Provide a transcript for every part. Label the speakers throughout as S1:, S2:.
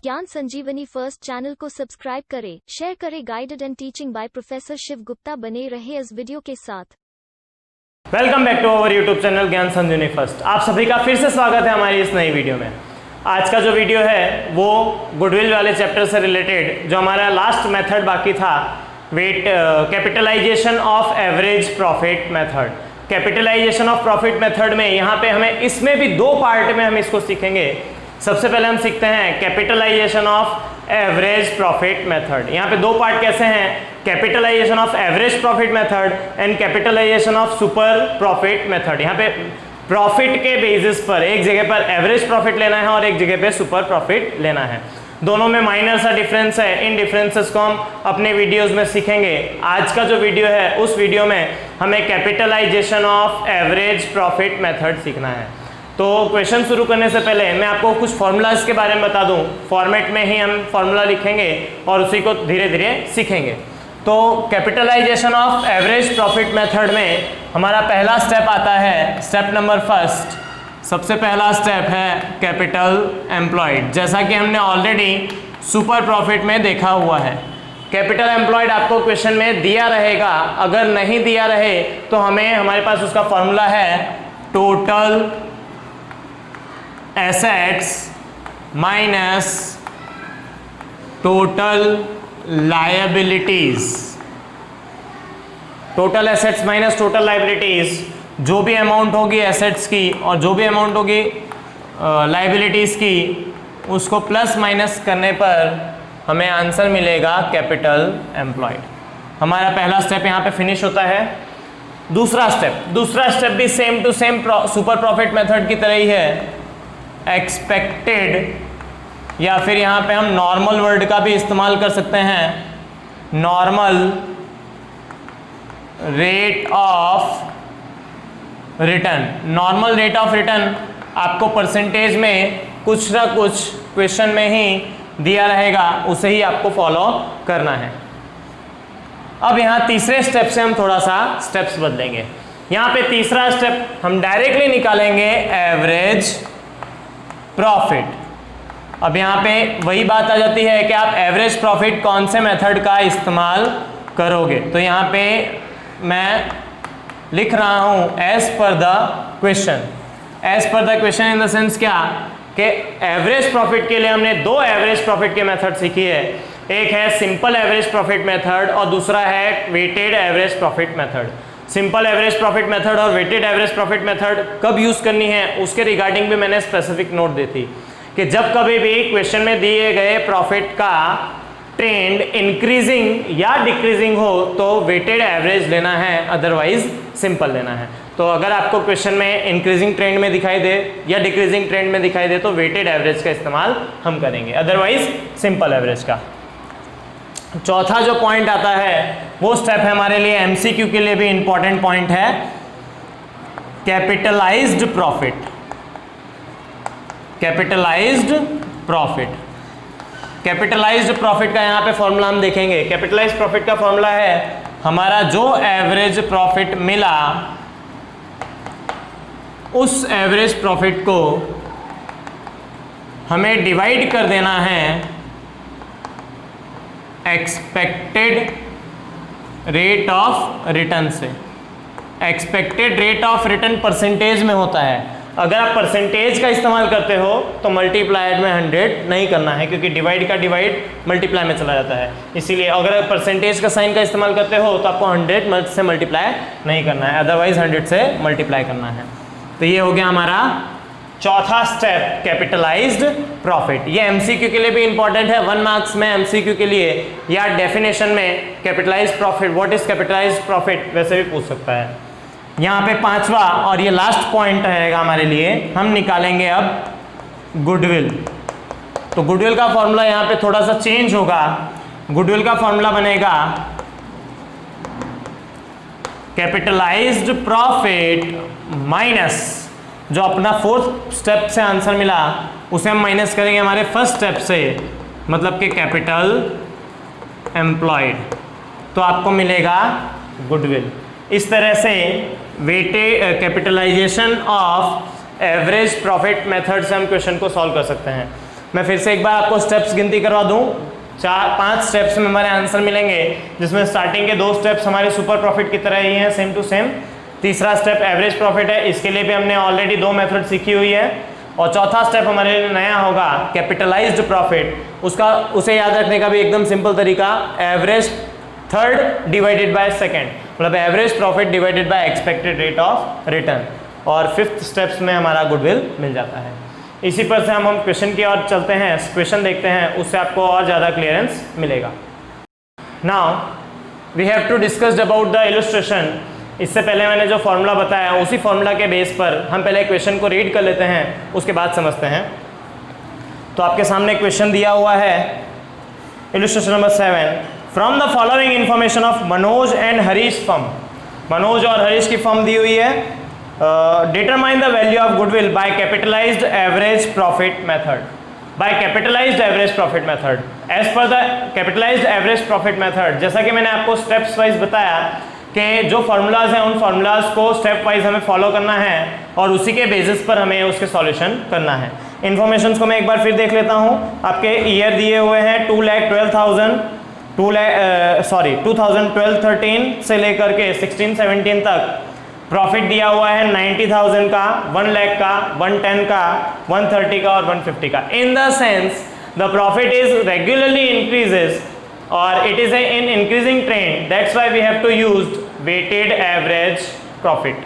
S1: ज्ञान Sanjeevani first channel को subscribe करें, शेयर करें। Guided and teaching by professor Shiv Gupta बने रहे इस वीडियो के साथ।
S2: Welcome back to our YouTube channel Gyan Sanjeevani first. आप सभी का फिर से स्वागत है हमारी इस नई वीडियो में। आज का जो वीडियो है वो गुडविल वाले चैप्टर से रिलेटेड, जो हमारा लास्ट मेथड बाकी था, weight capitalization of average profit method. Capitalization of profit method में यहाँ पे हमें इसमें भी दो पार्ट में हम इसको सीखेंगे। सबसे पहले हम सीखते हैं capitalization of average profit method. यहाँ पे दो पार्ट कैसे हैं, capitalization of average profit method and capitalization of super profit method. यहाँ पे प्रॉफिट के बेसिस पर एक जगह पर एवरेज प्रॉफिट लेना है और एक जगह पे सुपर प्रॉफिट लेना है। दोनों में माइनर सा डिफरेंस है। इन डिफरेंसेस को हम अपने वीडियोस में सीखेंगे। आज का जो वीडियो है उस वीडियो में हमें capitalization of average profit method सीखना है। तो क्वेश्चन शुरू करने से पहले मैं आपको कुछ फॉर्मूलाज के बारे में बता दूं। फॉर्मेट में ही हम फॉर्मूला लिखेंगे और उसी को धीरे धीरे सीखेंगे। तो capitalization of average profit method में हमारा पहला स्टेप आता है, स्टेप नंबर फर्स्ट। सबसे पहला स्टेप है कैपिटल एम्प्लॉयड, जैसा कि हमने ऑलरेडी सुपर प्रॉफिट में देखा हुआ है। कैपिटल एम्प्लॉयड आपको क्वेश्चन में दिया रहेगा, अगर नहीं दिया रहे तो हमारे पास उसका फॉर्मूला है total assets minus total liabilities. Total assets minus total liabilities, जो भी अमाउंट होगी एसेट्स की और जो भी अमाउंट होगी लायबिलिटीज की, उसको प्लस माइनस करने पर हमें आंसर मिलेगा कैपिटल एम्प्लॉयड। हमारा पहला स्टेप यहाँ पे फिनिश होता है। दूसरा स्टेप भी same to same super profit method की तरह ही है। एक्सपेक्टेड, या फिर यहाँ पे हम नॉर्मल वर्ड का भी इस्तेमाल कर सकते हैं, normal rate of return. Normal rate of return आपको परसेंटेज में कुछ ना कुछ क्वेश्चन में ही दिया रहेगा, उसे ही आपको फॉलो करना है। अब यहाँ तीसरे स्टेप से हम थोड़ा सा स्टेप्स बदलेंगे। यहाँ पे तीसरा स्टेप हम डायरेक्टली निकालेंगे एवरेज प्रॉफिट। अब यहाँ पे वही बात आ जाती है कि आप एवरेज प्रॉफिट कौन से मेथड का इस्तेमाल करोगे। तो यहाँ पे मैं लिख रहा हूँ as per the question. As per the question in the sense क्या कि एवरेज प्रॉफिट के लिए हमने दो एवरेज प्रॉफिट के मेथड सीखी है। एक है सिंपल एवरेज प्रॉफिट मेथड और दूसरा है weighted average profit method. Simple average profit method और वेटेड एवरेज प्रॉफिट मेथड कब यूज करनी है उसके रिगार्डिंग भी मैंने स्पेसिफिक नोट दी थी कि जब कभी भी क्वेश्चन में दिए गए प्रॉफिट का ट्रेंड इंक्रीजिंग या डिक्रीजिंग हो तो वेटेड एवरेज लेना है, अदरवाइज सिंपल लेना है। तो अगर आपको क्वेश्चन में इंक्रीजिंग ट्रेंड में दिखाई दे या डिक्रीजिंग ट्रेंड में दिखाई दे तो वेटेड एवरेज का इस्तेमाल हम करेंगे, अदरवाइज सिंपल एवरेज का। चौथा जो पॉइंट आता है वो स्टेप है हमारे लिए एमसीक्यू के लिए भी इंपॉर्टेंट पॉइंट है, capitalised profit. Capitalized profit, capitalized profit का यहाँ पे फॉर्मूला हम देखेंगे। कैपिटलाइज्ड प्रॉफिट का फॉर्मूला है हमारा जो एवरेज प्रॉफिट मिला उस एवरेज प्रॉफिट को हमें डिवाइड कर देना है एक्सपेक्टेड रेट ऑफ रिटर्न से। Expected rate of return percentage में होता है। अगर आप परसेंटेज का इस्तेमाल करते हो तो मल्टीप्लाइड में 100 नहीं करना है, क्योंकि डिवाइड का डिवाइड मल्टीप्लाई में चला जाता है। इसीलिए अगर परसेंटेज का साइन का इस्तेमाल करते हो तो आपको 100 से मल्टीप्लाई नहीं करना है, अदरवाइज 100 से मल्टीप्लाई करना है। तो ये हो गया हमारा चौथा स्टेप, कैपिटलाइज्ड प्रॉफिट। ये एमसीक्यू के लिए भी इंपॉर्टेंट है, 1 मार्क्स में एमसीक्यू के लिए या डेफिनेशन में capitalised profit, what is capitalised profit वैसे भी पूछ सकता है। यहाँ पे पांचवा और ये लास्ट पॉइंट रहेगा हमारे लिए, हम निकालेंगे अब गुडविल। तो गुडविल का फॉर्मूला यहाँ पे थोड़ा सा चेंज होगा। गुडविल का फॉर्मूला बनेगा कैपिटलाइज्ड प्रॉफिट माइनस, जो अपना फोर्थ स्टेप से आंसर मिला उसे हम माइनस करेंगे हमारे फर्स्ट स्टेप से, मतलब कि कैपिटल एम्प्लॉयड। तो आपको मिलेगा गुडविल। इस तरह से weighted capitalization of average profit method से हम क्वेश्चन को सॉल्व कर सकते हैं। मैं फिर से एक बार आपको स्टेप्स गिनती करवा दूं। 4-5 स्टेप्स में हमारे आंसर मिलेंगे, जिसमें स्टार्टिंग के 2 स्टेप्स हमारे सुपर प्रॉफिट की तरह ही हैं, सेम टू सेम। तीसरा स्टेप एवरेज प्रॉफिट है, इसके लिए भी हमने ऑलरेडी 2 मेथड सीखी हुई है। और चौथा स्टेप हमारे लिए नया होगा कैपिटलाइज्ड प्रॉफिट। उसे याद रखने का भी एकदम सिंपल तरीका, average third divided by second, मतलब average profit divided by expected rate of return. और 5th स्टेप्स में हमारा गुडविल मिल जाता है। इसी पर से हम क्वेश्चन की ओर चलते हैं, क्वेश्चन देखते हैं, उससे आपको और ज़्यादा क्लियरेंस मिलेगा। Now we have to discussed about the illustration. इससे पहले मैंने जो फॉर्मूला बताया उसी फॉर्मूला के बेस पर हम पहले क्वेश्चन को रीड कर लेते हैं, उसके बाद समझते हैं। तो आपके सामने क्वेश्चन दिया हुआ है, illustration number 7, from the following information of Manoj and Harish firm. Manoj और हरीश की फर्म दी हुई है। Determine the value of goodwill by capitalized average profit method. By capitalized average profit method, as per the capitalized average profit method. जैसा कि मैंने आपको steps wise बताया कि जो फार्मूलाज हैं उन फार्मूलाज को स्टेप वाइज हमें फॉलो करना है और उसी के बेसिस पर हमें उसके सॉल्यूशन करना है। इन्फॉर्मेशंस को मैं एक बार फिर देख लेता हूँ। आपके ईयर दिए हुए हैं 2012-13 से लेकर के 16-17 तक। प्रॉफिट दिया हुआ है 90,000 का, 1 लाख का, 110 का, 130 का और 150 का। In the sense the profit is regularly increases और it is in increasing trend, that's why we have to use weighted average profit.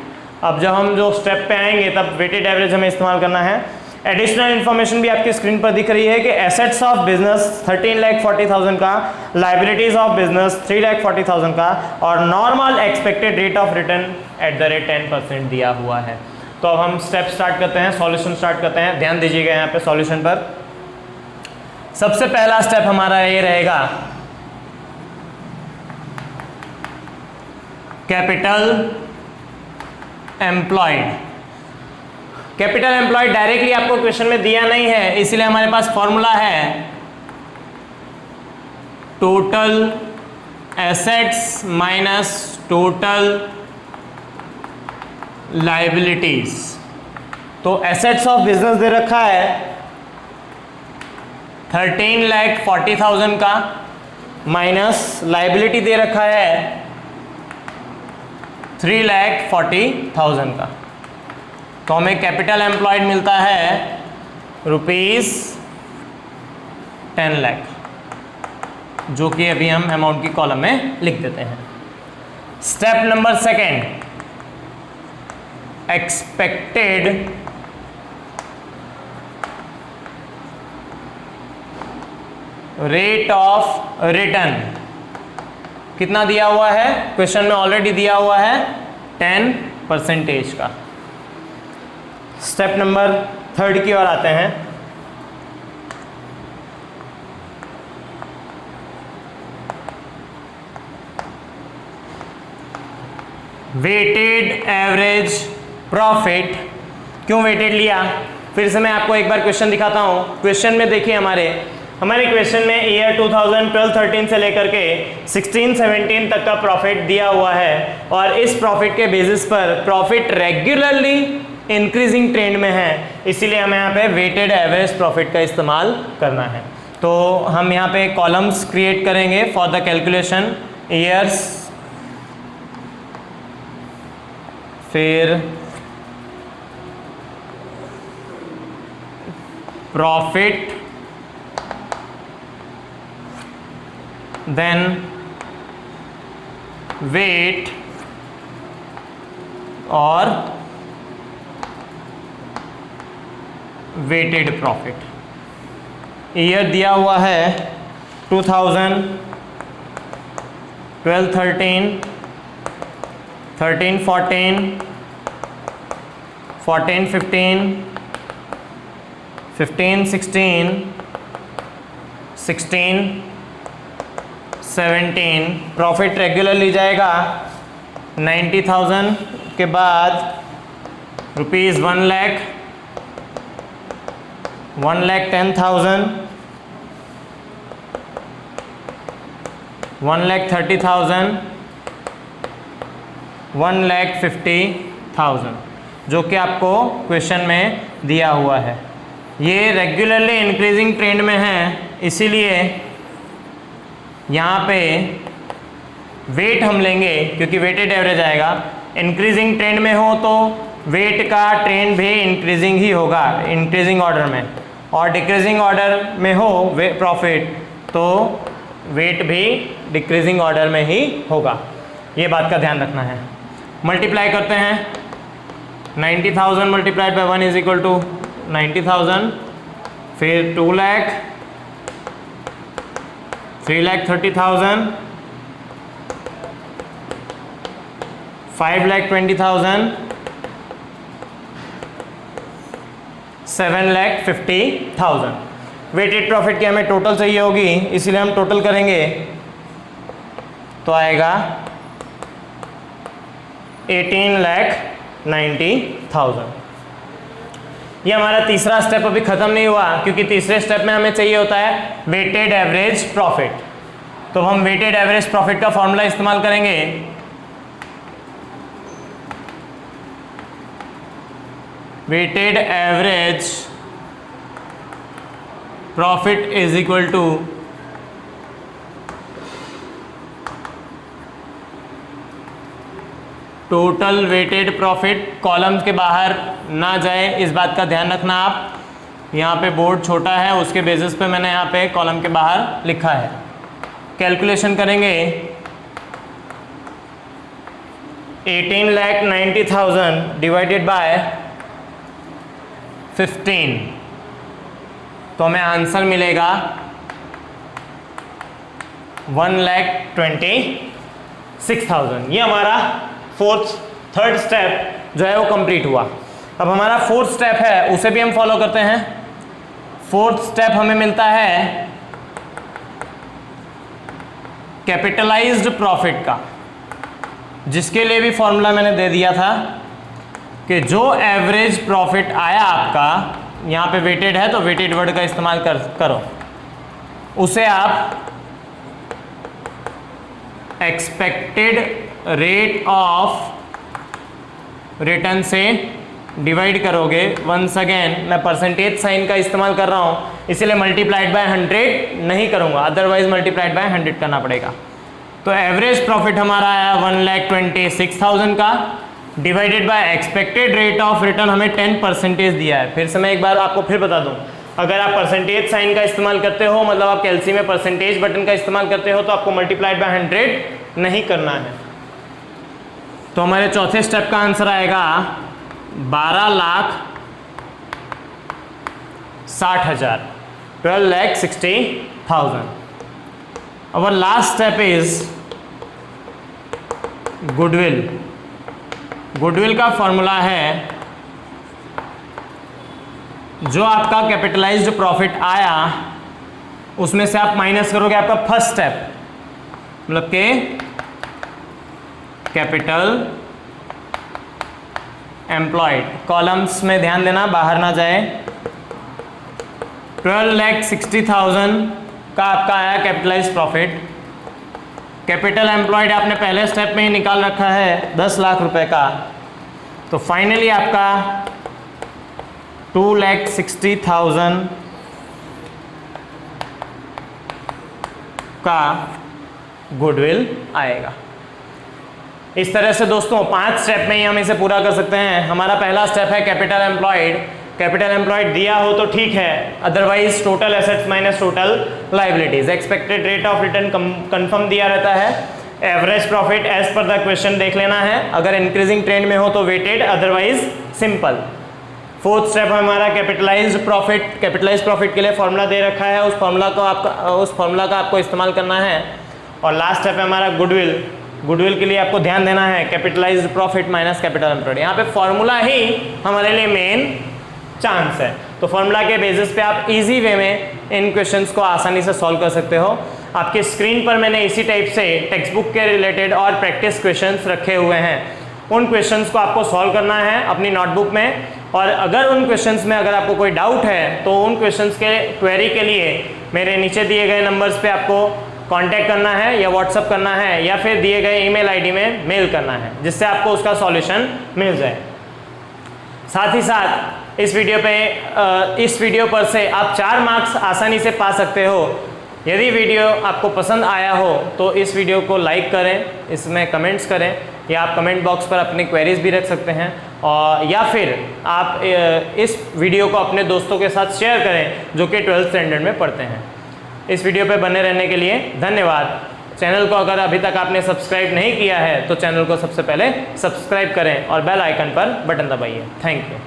S2: अब जब हम जो स्टेप पे आएंगे तब वेटेड एवरेज हमें इस्तेमाल करना है। एडिशनल इन्फॉर्मेशन भी आपकी स्क्रीन पर दिख रही है कि एसेट्स ऑफ बिजनेस 13,40,000 का, लाइबिलिटीज ऑफ बिजनेस 3,40,000 का और normal expected rate of return at the rate 10% दिया हुआ है। तो अब हम स्टेप स्टार्ट करते हैं, सॉल्यूशन स्टार्ट करते हैं। ध्यान दीजिएगा यहाँ पे सॉल्यूशन पर। सबसे पहला स्टेप हमारा ये रहेगा capital employed. Capital employed directly आपको क्वेश्चन में दिया नहीं है, इसलिए हमारे पास फॉर्मूला है total assets minus total liabilities. तो एसेट्स ऑफ बिजनेस दे रखा है 13,40,000 का, माइनस लाइबिलिटी दे रखा है 3,40,000 का। तो हमें कैपिटल एम्प्लॉयड मिलता है ₹10 लाख, जो कि अभी हम अमाउंट की कॉलम में लिख देते हैं। Step number 2, expected rate of return. कितना दिया हुआ है क्वेश्चन में? ऑलरेडी दिया हुआ है 10% का। स्टेप नंबर 3 की ओर आते हैं। Weighted average profit. क्यों वेटेड लिया? फिर से मैं आपको एक बार क्वेश्चन दिखाता हूं। क्वेश्चन में देखिए हमारे क्वेश्चन में ईयर 2012-13 से लेकर के 16-17 तक का प्रॉफिट दिया हुआ है और इस प्रॉफिट के बेसिस पर प्रॉफिट रेगुलरली इंक्रीजिंग ट्रेंड में है, इसीलिए हमें यहाँ पे वेटेड एवरेज प्रॉफिट का इस्तेमाल करना है। तो हम यहाँ पे कॉलम्स क्रिएट करेंगे फॉर द कैलकुलेशन ईयर्स, फिर प्रॉफिट, देन वेट और वेटेड प्रॉफिट। ईयर दिया हुआ है 2012-13, 13-14, 14-15, 15-16, 16-17। प्रॉफिट रेगुलर ली जाएगा 90,000 के बाद ₹1 लाख, 1,10,000, 1,30,000, 1,50,000, जो कि आपको क्वेश्चन में दिया हुआ है। ये रेगुलरली इंक्रीजिंग ट्रेंड में है, इसीलिए यहाँ पे वेट हम लेंगे क्योंकि वेटेड एवरेज आएगा। इंक्रीजिंग ट्रेंड में हो तो वेट का ट्रेंड भी इंक्रीजिंग ही होगा, इंक्रीजिंग ऑर्डर में, और डिक्रीजिंग ऑर्डर में हो प्रॉफिट तो वेट भी डिक्रीजिंग ऑर्डर में ही होगा। ये बात का ध्यान रखना है। मल्टीप्लाई करते हैं, 90,000 multiplied by 1 is equal to 90,000, फिर 2 लाख, 3,30,000, 5,20,000, 7,50,000। वेटेड प्रॉफिट की हमें टोटल चाहिए होगी, इसीलिए हम टोटल करेंगे तो आएगा 18,90,000। ये हमारा तीसरा स्टेप अभी खत्म नहीं हुआ, क्योंकि तीसरे स्टेप में हमें चाहिए होता है वेटेड एवरेज प्रॉफिट। तो हम वेटेड एवरेज प्रॉफिट का फॉर्मूला इस्तेमाल करेंगे। Weighted average profit is equal to total weighted profit. Columns के बाहर ना जाए, इस बात का ध्यान रखना आप। यहाँ पे बोर्ड छोटा है, उसके बेसिस पे मैंने यहाँ पे कॉलम के बाहर लिखा है। कैलकुलेशन करेंगे, 18,90,000 डिवाइडेड बाय 15, तो हमें आंसर मिलेगा 1,26,000। ये हमारा थर्ड स्टेप जो है वो कंप्लीट हुआ। अब हमारा फोर्थ स्टेप है, उसे भी हम फॉलो करते हैं। फोर्थ स्टेप हमें मिलता है कैपिटलाइज्ड प्रॉफिट का, जिसके लिए भी फॉर्मूला मैंने दे दिया था कि जो एवरेज प्रॉफिट आया आपका, यहाँ पे वेटेड है तो वेटेड वर्ड का इस्तेमाल करो, उसे आप एक्सपेक्टेड रेट ऑफ रिटर्न से डिवाइड करोगे। वंस अगेन मैं परसेंटेज साइन का इस्तेमाल कर रहा हूँ, इसीलिए मल्टीप्लाइड बाय 100 नहीं करूँगा, अदरवाइज मल्टीप्लाइड बाय 100 करना पड़ेगा। तो एवरेज प्रॉफिट हमारा आया 1,26,000 का, divided by expected rate of return हमें 10% दिया है। फिर से मैं एक बार आपको फिर बता दूं, अगर आप परसेंटेज साइन का इस्तेमाल करते हो, मतलब आप कैलसी में परसेंटेज बटन का इस्तेमाल करते हो, तो आपको मल्टीप्लाइड बाय 100 नहीं करना है। तो हमारे चौथे स्टेप का आंसर आएगा 12,60,000, 12,60,000। Our last step is goodwill. Goodwill का फॉर्मूला है, जो आपका कैपिटलाइज्ड प्रॉफिट आया उसमें से आप माइनस करोगे आपका फर्स्ट स्टेप, मतलब के कैपिटल एम्प्लॉयड। कॉलम्स में ध्यान देना, बाहर ना जाए। 12,60,000 का आपका आया कैपिटलाइज्ड प्रॉफिट। कैपिटल एम्प्लॉयड आपने पहले स्टेप में ही निकाल रखा है 10 लाख रुपए का, तो फाइनली आपका 2,60,000 का गुडविल आएगा। इस तरह से दोस्तों 5 स्टेप में ही हम इसे पूरा कर सकते हैं। हमारा पहला स्टेप है कैपिटल एम्प्लॉयड। कैपिटल एम्प्लॉयड दिया हो तो ठीक है, otherwise total assets minus total liabilities. Expected rate of return confirm दिया रहता है। Average profit as per the question देख लेना है, अगर इंक्रीजिंग ट्रेंड में हो तो weighted, otherwise simple. Fourth step हमारा कैपिटलाइज्ड प्रॉफिट। कैपिटलाइज्ड प्रॉफिट के लिए फॉर्मूला दे रखा है, उस फॉर्मूला का आपको इस्तेमाल करना है। और लास्ट स्टेप है हमारा गुडविल। गुडविल के लिए आपको ध्यान देना है capitalised profit minus capital employed. यहाँ पे फॉर्मूला ही हमारे लिए मेन चांस है, तो फॉर्मूला के बेसिस पे आप इजी वे में इन क्वेश्चंस को आसानी से सॉल्व कर सकते हो। आपके स्क्रीन पर मैंने इसी टाइप से टेक्स्ट बुक के रिलेटेड और प्रैक्टिस क्वेश्चंस रखे हुए हैं। उन क्वेश्चंस को आपको सॉल्व करना है अपनी नोटबुक में, और अगर उन क्वेश्चंस में अगर आपको कोई डाउट है तो उन क्वेश्चंस के क्वेरी के लिए मेरे नीचे दिए गए नंबर्स पे आपको कांटेक्ट करना है या व्हाट्सअप करना है या फिर दिए गए ईमेल आईडी में मेल करना है, जिससे आपको उसका सॉल्यूशन मिल जाए। साथ ही साथ इस वीडियो पर से आप 4 मार्क्स आसानी से पा सकते हो। यदि वीडियो आपको पसंद आया हो तो इस वीडियो को लाइक करें, इसमें कमेंट्स करें, या आप कमेंट बॉक्स पर अपनी क्वेरीज भी रख सकते हैं, और या फिर आप इस वीडियो को अपने दोस्तों के साथ शेयर करें जो कि 12th स्टैंडर्ड में पढ़ते हैं। इस वीडियो पे बने रहने के लिए धन्यवाद। चैनल को अगर अभी तक आपने सब्सक्राइब नहीं किया है तो चैनल को सबसे पहले सब्सक्राइब करें और बेल आइकन पर बटन दबाइए। Thank you.